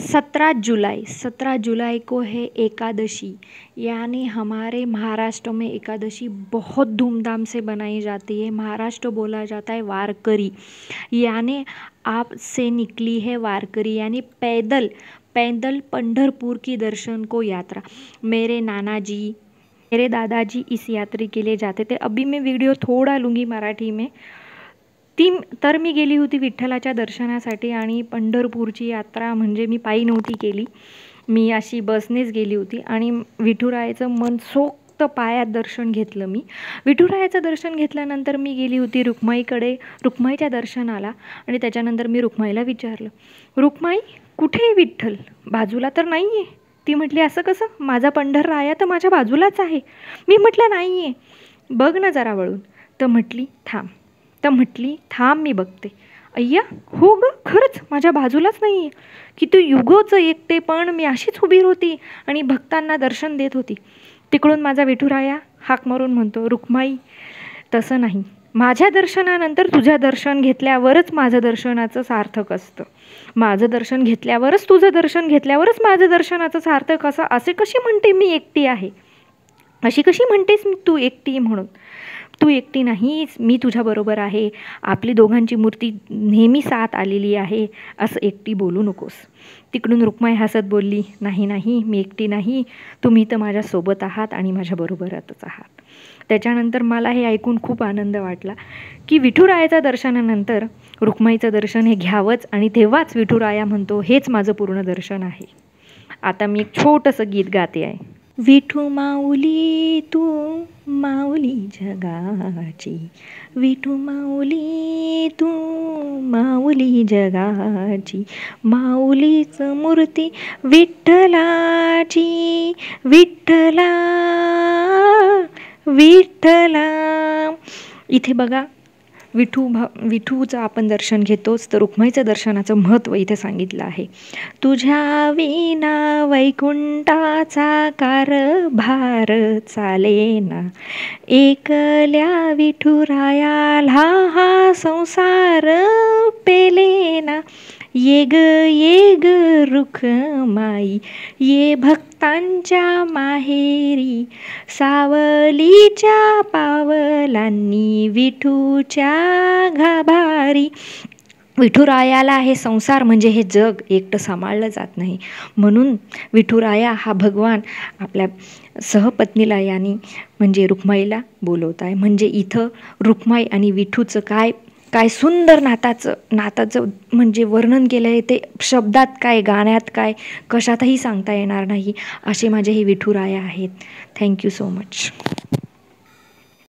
17 जुलाई को है एकादशी। यानी हमारे महाराष्ट्र में एकादशी बहुत धूमधाम से बनाई जाती है। महाराष्ट्र बोला जाता है वारकरी, यानी आप से निकली है वारकरी, यानी पैदल पैदल पंढरपुर की दर्शन को यात्रा। मेरे नाना जी, मेरे दादाजी इस यात्रा के लिए जाते थे। अभी मैं वीडियो थोडा लूँगी मराठी में। तर मी गेली होती विठ्ठलाच्या दर्शनासाठी आणि पंढरपूरची यात्रा म्हणजे मी पायी नव्हती केली, मी अशी बसनेच गेली होती आणि विठुरायाचं मनसोक्त पायात दर्शन घेतलं मी। विठुरायाचं दर्शन घेतल्यानंतर मी गेली होती रुक्माईकडे, रुक्माईच्या दर्शनाला आणि त्याच्यानंतर मी रुक्माईला विचारलं, रुक्माई कुठे आहे विठ्ठल? बाजूला तर नाही आहे। ती म्हटली असं कसं, माझा पंढरराया तर माझ्या बाजूलाच आहे। मी म्हटलं नाही आहे, बघ ना जरा वळून। तर म्हटली थांब मी बघते। अय्या हो ग, खरंच माझ्या बाजूलाच नाही आहे। की तू युगोचं एकटे, पण मी अशीच उभी होती आणि भक्तांना दर्शन देत होती। तिकडून माझा विठुराया हाक मारून म्हणतो, रुक्माई तसं नाही, माझ्या दर्शनानंतर तुझ्या दर्शन घेतल्यावरच माझं दर्शनाचं सार्थक असतं। माझं दर्शन घेतल्यावरच तुझं दर्शन घेतल्यावरच माझं दर्शनाचं सार्थक असं। असे कशी म्हणते मी एकटी आहे? अशी कशी म्हणतेस तू एकटी म्हणून? तू एकटी नाहीस, मी तुझ्याबरोबर आहे। आपली दोघांची मूर्ती नेहमी साथ आलेली आहे, असं एकटी बोलू नकोस। तिकडून रुक्माई हसत बोलली, नाही नाही, मी एकटी नाही, तुम्ही तर माझ्यासोबत आहात आणि माझ्याबरोबरच आहात। त्याच्यानंतर मला हे ऐकून खूप आनंद वाटला की विठुरायाच्या दर्शनानंतर रुक्माईचं दर्शन हे घ्यावंच आणि तेव्हाच विठुराया म्हणतो हेच माझं पूर्ण दर्शन आहे। आता मी एक छोटंसं गीत गाते आहे। विठू माऊली तू माऊली जगाची, विठू माऊली तू माऊली जगाची, माऊलीच मूर्ती विठ्ठलाची, विठ्ठला विठ्ठला। इथे बघा विठूचं आपण दर्शन घेतोच, तर रुक्माईचं दर्शनाचं महत्त्व इथे सांगितलं आहे। तुझ्या विना वैकुंठाचा कारभार चालेना, एकल्या विठुरायाला हा संसार पेलेना। ये ग रुक्माई, ये भक्तांच्या माहेरी, सावलीच्या पावलांनी विठूच्या गाभारी। विठुरायाला हे संसार म्हणजे हे जग एकटं सांभाळलं जात नाही, म्हणून विठुराया हा भगवान आपल्या सहपत्नीला यानी म्हणजे रुक्माईला बोलवत आहे। म्हणजे इथं रुक्माई आणि विठूचं काय सुंदर नाताचं म्हणजे वर्णन केलं आहे, ते शब्दात काय, गाण्यात काय, कशातही सांगता येणार नाही, असे माझे हे विठुराया आहेत। Thank you so much.